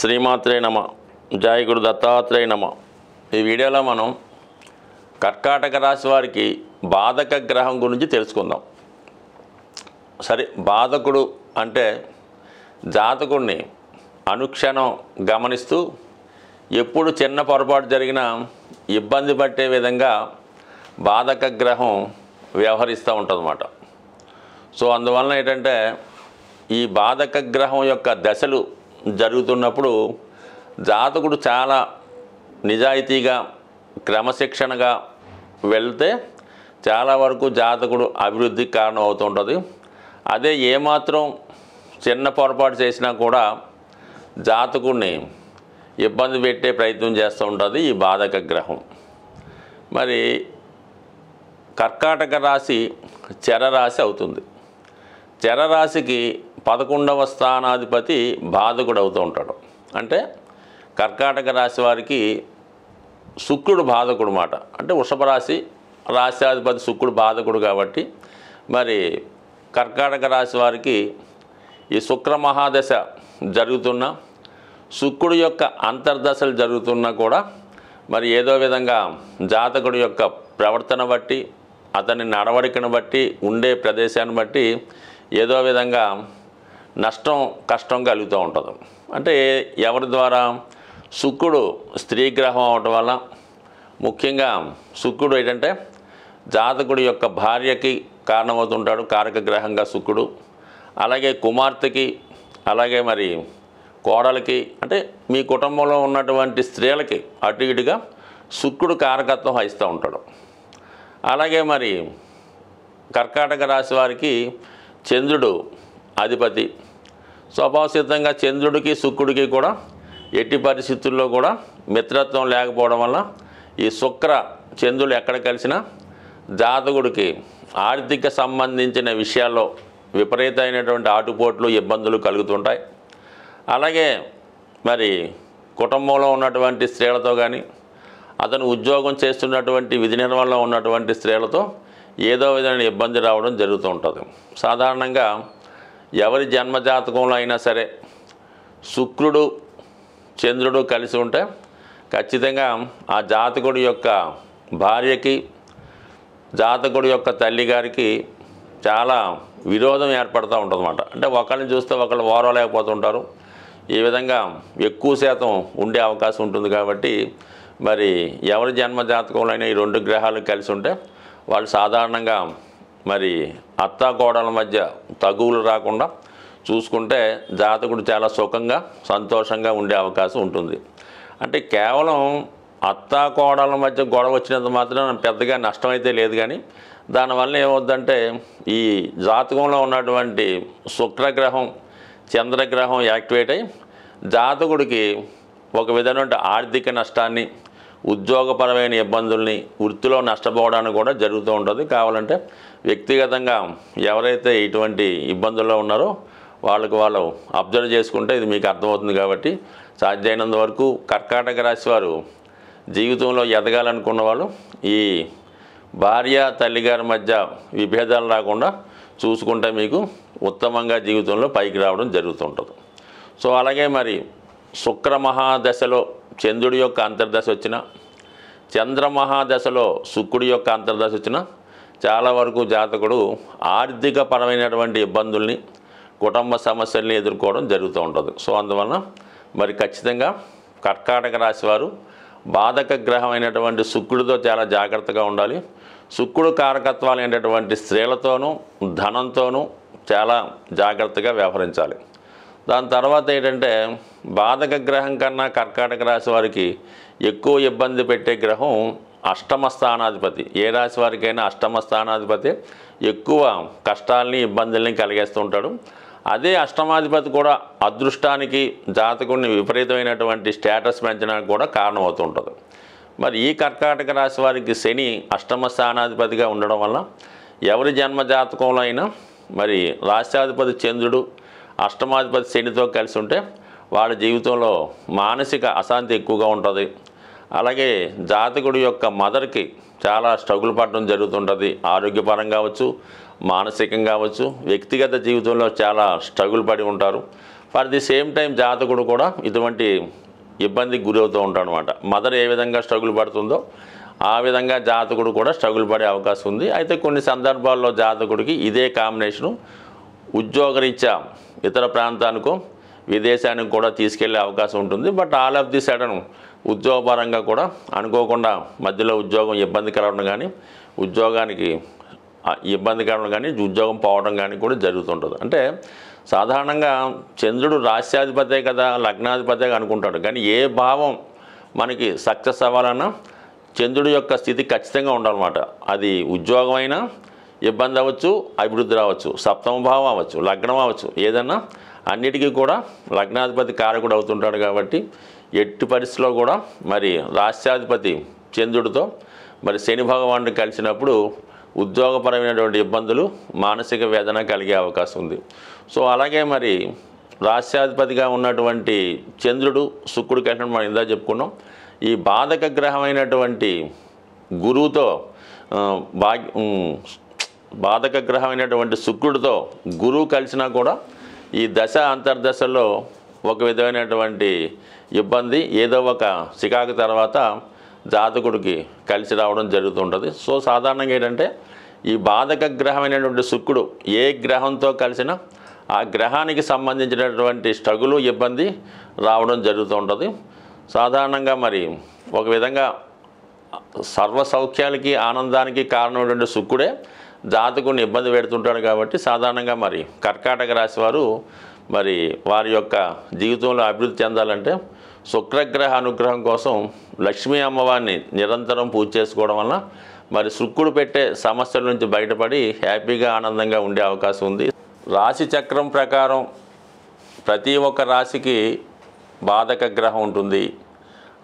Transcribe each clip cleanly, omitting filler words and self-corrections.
శ్రీమాత్రే నమ. జయ గురు దత్తాత్రేయ నమ. ఈ వీడియోలో మనం కర్కాటక రాశి వారికి బాధక గ్రహం గురించి తెలుసుకుందాం. సరే, బాధకుడు అంటే జాతకుడిని అనుక్షణం గమనిస్తూ ఎప్పుడు చిన్న పొరపాటు జరిగినా ఇబ్బంది పట్టే విధంగా బాధక గ్రహం వ్యవహరిస్తూ ఉంటుందన్నమాట. సో అందువలన ఏంటంటే ఈ బాధక గ్రహం యొక్క దశలు జరుగుతున్నప్పుడు జాతకుడు చాలా నిజాయితీగా క్రమశిక్షణగా వెళ్తే చాలా వరకు జాతకుడు అభివృద్ధికి కారణం అవుతుంటుంది. అదే ఏమాత్రం చిన్న పొరపాటు చేసినా కూడా జాతకుడిని ఇబ్బంది పెట్టే ప్రయత్నం చేస్తూ ఉంటుంది ఈ బాధక గ్రహం. మరి కర్కాటక రాశి చరరాశి అవుతుంది. చరరాశికి 11వ స్థానాధిపతి బాధకుడు అవుతూ ఉంటాడు. అంటే కర్కాటక రాశి వారికి శుక్రుడు బాధకుడు మాట. అంటే వృషభ రాశి రాశ్యాధిపతి శుక్రుడు బాధకుడు కాబట్టి మరి కర్కాటక రాశి వారికి ఈ శుక్ర మహాదశ జరుగుతున్న శుక్రుడు యొక్క అంతర్దశలు జరుగుతున్నా కూడా మరి ఏదో విధంగా జాతకుడి యొక్క ప్రవర్తన బట్టి అతని నడవడికను బట్టి ఉండే ప్రదేశాన్ని బట్టి ఏదో విధంగా నష్టం కష్టం కలుగుతూ ఉంటుంది. అంటే ఎవరి ద్వారా? శుక్రుడు స్త్రీ గ్రహం అవటం వల్ల ముఖ్యంగా శుక్రుడు ఏంటంటే జాతకుడి యొక్క భార్యకి కారణమవుతుంటాడు, కారక గ్రహంగా శుక్రుడు. అలాగే కుమార్తెకి, అలాగే మరి కోడలికి, అంటే మీ కుటుంబంలో ఉన్నటువంటి స్త్రీలకి అటు ఇటుగా శుక్రుడు కారకత్వం వహిస్తూ ఉంటాడు. అలాగే మరి కర్కాటక రాశి వారికి చంద్రుడు అధిపతి. స్వభావసిద్ధంగా చంద్రుడికి శుక్రుడికి కూడా ఎట్టి పరిస్థితుల్లో కూడా మిత్రత్వం లేకపోవడం వల్ల ఈ శుక్ర చంద్రులు ఎక్కడ కలిసినా జాతకుడికి ఆర్థిక సంబంధించిన విషయాల్లో విపరీతమైనటువంటి ఆటుపోట్లు ఇబ్బందులు కలుగుతుంటాయి. అలాగే మరి కుటుంబంలో ఉన్నటువంటి స్త్రీలతో కానీ అతను ఉద్యోగం చేస్తున్నటువంటి విధి నిర్వహణలో ఉన్నటువంటి స్త్రీలతో ఏదో విధమైన ఇబ్బంది రావడం జరుగుతూ ఉంటుంది. సాధారణంగా ఎవరి జన్మజాతకంలో అయినా సరే శుక్రుడు చంద్రుడు కలిసి ఉంటే ఖచ్చితంగా ఆ జాతకుడి యొక్క భార్యకి జాతకుడి యొక్క తల్లిగారికి చాలా విరోధం ఏర్పడుతూ ఉంటుందన్నమాట. అంటే ఒకరిని చూస్తే ఒకళ్ళు ఓర్వలేకపోతుంటారు. ఈ విధంగా ఎక్కువ శాతం ఉండే అవకాశం ఉంటుంది. కాబట్టి మరి ఎవరి జన్మజాతకంలో అయినా ఈ రెండు గ్రహాలు కలిసి ఉంటే వాళ్ళు సాధారణంగా మరి అత్తా కోడల మధ్య తగువులు రాకుండా చూసుకుంటే జాతకుడు చాలా సుఖంగా సంతోషంగా ఉండే అవకాశం ఉంటుంది. అంటే కేవలం అత్తా కోడల మధ్య గొడవ వచ్చినంత మాత్రం పెద్దగా నష్టమైతే లేదు, కానీ దానివల్ల ఏమవుద్దంటే ఈ జాతకంలో ఉన్నటువంటి శుక్రగ్రహం చంద్రగ్రహం యాక్టివేట్ అయ్యి జాతకుడికి ఒక విధమైన ఆర్థిక నష్టాన్ని, ఉద్యోగపరమైన ఇబ్బందుల్ని, వృత్తిలో నష్టపోవడానికి కూడా జరుగుతూ ఉంటుంది. కావాలంటే వ్యక్తిగతంగా ఎవరైతే ఇటువంటి ఇబ్బందుల్లో ఉన్నారో వాళ్ళు అబ్జర్వ్ చేసుకుంటే ఇది మీకు అర్థమవుతుంది. కాబట్టి సాధ్యమైనంత వరకు కర్కాటక రాశి వారు జీవితంలో ఎదగాలనుకున్న వాళ్ళు ఈ భార్య తల్లిగారి మధ్య విభేదాలు రాకుండా చూసుకుంటే మీకు ఉత్తమంగా జీవితంలో పైకి రావడం జరుగుతుంటుంది. సో అలాగే మరి శుక్ర మహాదశలో చంద్రుడి యొక్క అంతర్దశ వచ్చిన, చంద్ర మహాదశలో శుక్రుడి యొక్క అంతర్దశ వచ్చిన చాలా వరకు జాతకుడు ఆర్థిక పరమైనటువంటి ఇబ్బందుల్ని, కుటుంబ సమస్యల్ని ఎదుర్కోవడం జరుగుతూ ఉంటుంది. సో అందువలన మరి ఖచ్చితంగా కర్కాటక రాశి వారు బాధక గ్రహం అయినటువంటి శుక్రుడితో చాలా జాగ్రత్తగా ఉండాలి. శుక్రుడు కారకత్వాలు అయినటువంటి స్త్రీలతోనూ ధనంతోనూ చాలా జాగ్రత్తగా వ్యవహరించాలి. దాని తర్వాత ఏంటంటే బాధక గ్రహం కన్నా కర్కాటక రాశి వారికి ఎక్కువ ఇబ్బంది పెట్టే గ్రహం అష్టమ స్థానాధిపతి. ఏ రాశి వారికైనా అష్టమ స్థానాధిపతి ఎక్కువ కష్టాలని ఇబ్బందుల్ని కలిగేస్తూ ఉంటాడు. అదే అష్టమాధిపతి కూడా అదృష్టానికి జాతకుడిని విపరీతమైనటువంటి స్టేటస్ పెంచడానికి కూడా కారణమవుతూ ఉంటుంది. మరి ఈ కర్కాటక రాశి వారికి శని అష్టమ స్థానాధిపతిగా ఉండడం వల్ల ఎవరి జన్మ జాతకంలో అయినా మరి రాష్ట్రాధిపతి చంద్రుడు అష్టమాధిపతి శనితో కలిసి ఉంటే వాళ్ళ జీవితంలో మానసిక అశాంతి ఎక్కువగా ఉంటుంది. అలాగే జాతకుడి యొక్క మదర్కి చాలా స్ట్రగుల్ పడడం జరుగుతుంటుంది. ఆరోగ్యపరంగా కావచ్చు, మానసికంగా కావచ్చు, వ్యక్తిగత జీవితంలో చాలా స్ట్రగుల్ పడి ఉంటారు. ఫర్ ది సేమ్ టైం జాతకుడు కూడా ఇటువంటి ఇబ్బందికి గురవుతూ ఉంటాడు అనమాట. మదర్ ఏ విధంగా స్ట్రగుల్ పడుతుందో ఆ విధంగా జాతకుడు కూడా స్ట్రగుల్ పడే అవకాశం ఉంది. అయితే కొన్ని సందర్భాల్లో జాతకుడికి ఇదే కాంబినేషను ఉద్యోగరీత్యా ఇతర ప్రాంతానికో విదేశానికి కూడా తీసుకెళ్లే అవకాశం ఉంటుంది. But all of the sudden ఉద్యోగపరంగా కూడా అనుకోకుండా మధ్యలో ఉద్యోగం ఇబ్బంది కలగడం కానీ, ఉద్యోగానికి ఇబ్బంది కలగడం కానీ, ఉద్యోగం పోవడం కానీ కూడా జరుగుతుంటుంది. అంటే సాధారణంగా చంద్రుడు రాశ్యాధిపతే కదా, లగ్నాధిపతే అనుకుంటాడు. కానీ ఏ భావం మనకి సక్సెస్ అవ్వాలన్నా చంద్రుడి యొక్క స్థితి ఖచ్చితంగా ఉండాలన్నమాట. అది ఉద్యోగమైనా ఇబ్బంది అవ్వచ్చు, అభివృద్ధి రావచ్చు, సప్తమ భావం అవ్వచ్చు, లగ్నం అవ్వచ్చు, ఏదన్నా అన్నిటికీ కూడా లగ్నాధిపతి కారకుడు అవుతుంటాడు. కాబట్టి ఎట్టి పరిస్థితిలో కూడా మరి రాష్ట్రాధిపతి చంద్రుడితో మరి శని భగవానుడు కలిసినప్పుడు ఉద్యోగపరమైనటువంటి ఇబ్బందులు, మానసిక వేదన కలిగే అవకాశం ఉంది. సో అలాగే మరి రాష్ట్రాధిపతిగా ఉన్నటువంటి చంద్రుడు శుక్రుడు కలిసినప్పుడు మనం ఇందా చెప్పుకున్నాం. ఈ బాధక గ్రహమైనటువంటి గురువుతో బాధక గ్రహమైనటువంటి శుక్రుడితో గురువు కలిసినా కూడా ఈ దశ అంతర్దశలో ఒక విధమైనటువంటి ఇబ్బంది ఏదో ఒక చికాకు తర్వాత జాతకుడికి కలిసి రావడం జరుగుతుంటుంది. సో సాధారణంగా ఏంటంటే ఈ బాధక గ్రహమైనటువంటి శుక్రుడు ఏ గ్రహంతో కలిసినా ఆ గ్రహానికి సంబంధించినటువంటి స్ట్రగులు, ఇబ్బంది రావడం జరుగుతూ ఉంటుంది. సాధారణంగా మరి ఒక విధంగా సర్వ సౌఖ్యాలకి, ఆనందానికి కారణమైనటువంటి శుక్రుడే జాతకుడిని ఇబ్బంది పెడుతుంటాడు. కాబట్టి సాధారణంగా మరి కర్కాటక రాశి వారు మరి వారి యొక్క జీవితంలో అభివృద్ధి చెందాలంటే శుక్రగ్రహ అనుగ్రహం కోసం లక్ష్మీ అమ్మవారిని నిరంతరం పూజ చేసుకోవడం వల్ల మరి శుక్రుడు పెట్టే సమస్యల నుంచి బయటపడి హ్యాపీగా, ఆనందంగా ఉండే అవకాశం ఉంది. రాశి చక్రం ప్రకారం ప్రతి ఒక్క రాశికి బాధక గ్రహం ఉంటుంది,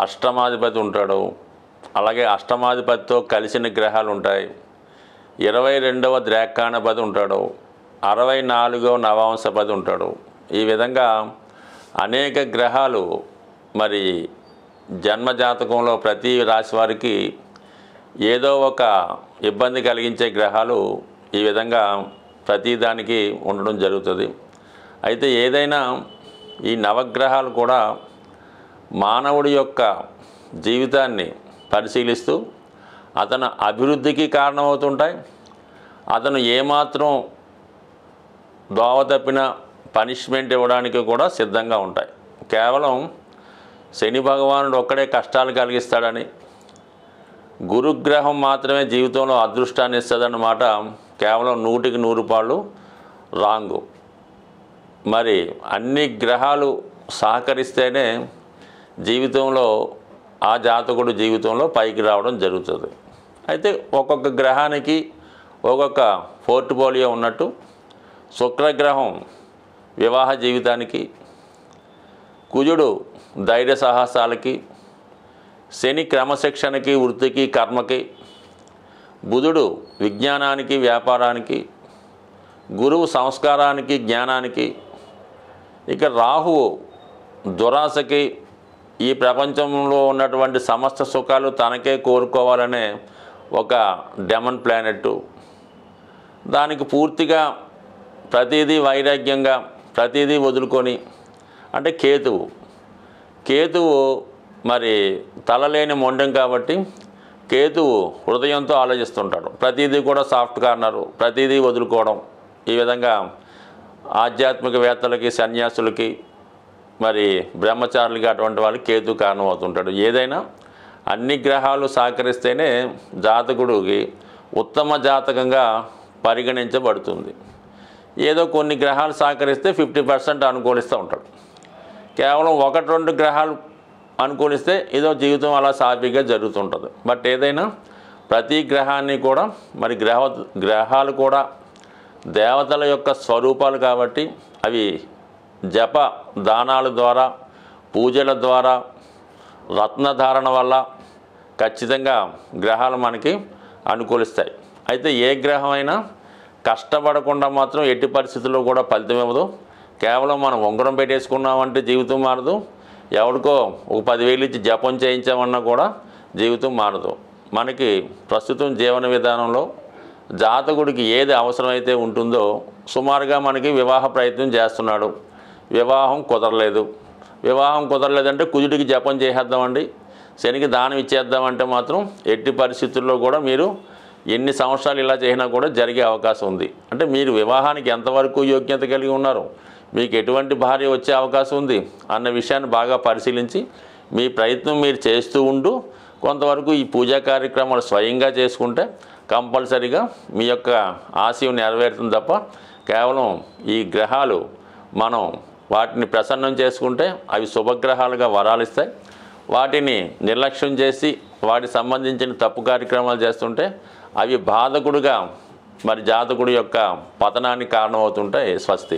అష్టమాధిపతి ఉంటాడు. అలాగే అష్టమాధిపతితో కలిసిన గ్రహాలు ఉంటాయి. 22వ ద్రాక్షాణపతి ఉంటాడు, 64వ నవాంశపతి ఉంటాడు. ఈ విధంగా అనేక గ్రహాలు మరి జన్మజాతకంలో ప్రతి రాశి వారికి ఏదో ఒక ఇబ్బంది కలిగించే గ్రహాలు ఈ విధంగా ప్రతిదానికి ఉండడం జరుగుతుంది. అయితే ఏదైనా ఈ నవగ్రహాలు కూడా మానవుడి యొక్క జీవితాన్ని పరిశీలిస్తూ అతను అభివృద్ధికి కారణమవుతుంటాయి. అతను ఏమాత్రం దోవ తప్పిన పనిష్మెంట్ ఇవ్వడానికి కూడా సిద్ధంగా ఉంటాయి. కేవలం శని భగవానుడు ఒక్కడే కష్టాలు కలిగిస్తాడని, గురుగ్రహం మాత్రమే జీవితంలో అదృష్టాన్ని ఇస్తుందన్నమాట కేవలం 100కి 100 పాళ్ళు రాంగు. మరి అన్ని గ్రహాలు సహకరిస్తేనే జీవితంలో ఆ జాతకుడు జీవితంలో పైకి రావడం జరుగుతుంది. అయితే ఒక్కొక్క గ్రహానికి ఒక్కొక్క పోర్ట్ఫోలియో ఉన్నట్టు శుక్రగ్రహం వివాహ జీవితానికి, కుజుడు ధైర్య సాహసాలకి, శని క్రమశిక్షణకి, వృత్తికి, కర్మకి, బుధుడు విజ్ఞానానికి, వ్యాపారానికి, గురువు సంస్కారానికి, జ్ఞానానికి, ఇక రాహువు దురాశకి, ఈ ప్రపంచంలో ఉన్నటువంటి సమస్త సుఖాలు తనకే కోరుకోవాలనే ఒక డెమన్ ప్లానెట్. దానికి పూర్తిగా ప్రతిదీ వైరాగ్యంగా, ప్రతిదీ వదులుకొని, అంటే కేతువు మరి తలలేని మొండెం కాబట్టి కేతువు హృదయంతో ఆలోచిస్తుంటాడు. ప్రతిదీ కూడా సాఫ్ట్ కార్నరు, ప్రతిదీ వదులుకోవడం. ఈ విధంగా ఆధ్యాత్మికవేత్తలకి, సన్యాసులకి, మరి బ్రహ్మచారులకి అటువంటి వాళ్ళకి కేతు కారణం అవుతుంటాడు. ఏదైనా అన్ని గ్రహాలు సహకరిస్తేనే జాతకుడికి ఉత్తమ జాతకంగా పరిగణించబడుతుంది. ఏదో కొన్ని గ్రహాలు సహకరిస్తే 50% అనుకూలిస్తూ ఉంటాడు. కేవలం 1-2 గ్రహాలు అనుకూలిస్తే ఏదో జీవితం అలా సాఫీగా జరుగుతుంటుంది. బట్ ఏదైనా ప్రతి గ్రహాన్ని కూడా మరి గ్రహాలు కూడా దేవతల యొక్క స్వరూపాలు కాబట్టి అవి జప దానాల ద్వారా, పూజల ద్వారా, రత్నధారణ వల్ల ఖచ్చితంగా గ్రహాలు మనకి అనుకూలిస్తాయి. అయితే ఏ గ్రహమైనా కష్టపడకుండా మాత్రం ఎట్టి పరిస్థితుల్లో కూడా ఫలితం ఇవ్వదు. కేవలం మనం ఉంగరం పెట్టేసుకున్నామంటే జీవితం మారదు. ఎవరికో ఒక 10,000 ఇచ్చి జపం చేయించామన్నా కూడా జీవితం మారదు. మనకి ప్రస్తుతం జీవన విధానంలో జాతకుడికి ఏది అవసరమైతే ఉంటుందో, సుమారుగా మనకి వివాహ ప్రయత్నం చేస్తున్నాడు, వివాహం కుదరలేదు. వివాహం కుదరలేదంటే కుజుడికి జపం చేసేద్దామండి, శనికి దానం ఇచ్చేద్దామంటే మాత్రం ఎట్టి పరిస్థితుల్లో కూడా మీరు ఎన్ని సంవత్సరాలు ఇలా చేసినా కూడా జరిగే అవకాశం ఉంది. అంటే మీరు వివాహానికి ఎంతవరకు యోగ్యత కలిగి ఉన్నారు, మీకు ఎటువంటి భార్య వచ్చే అవకాశం ఉంది అన్న విషయాన్ని బాగా పరిశీలించి మీ ప్రయత్నం మీరు చేస్తూ ఉంటూ కొంతవరకు ఈ పూజా కార్యక్రమాలు స్వయంగా చేసుకుంటే కంపల్సరీగా మీ యొక్క ఆశయం నెరవేరుతుంది తప్ప కేవలం ఈ గ్రహాలు మనం వాటిని ప్రసన్నం చేసుకుంటే అవి శుభగ్రహాలుగా వరాలిస్తాయి. వాటిని నిర్లక్ష్యం చేసి వాటికి సంబంధించిన తప్పు కార్యక్రమాలు చేస్తుంటే అవి బాధకుడుగా మరి జాతకుడి యొక్క పతనానికి కారణమవుతుంటాయి. స్వస్తి.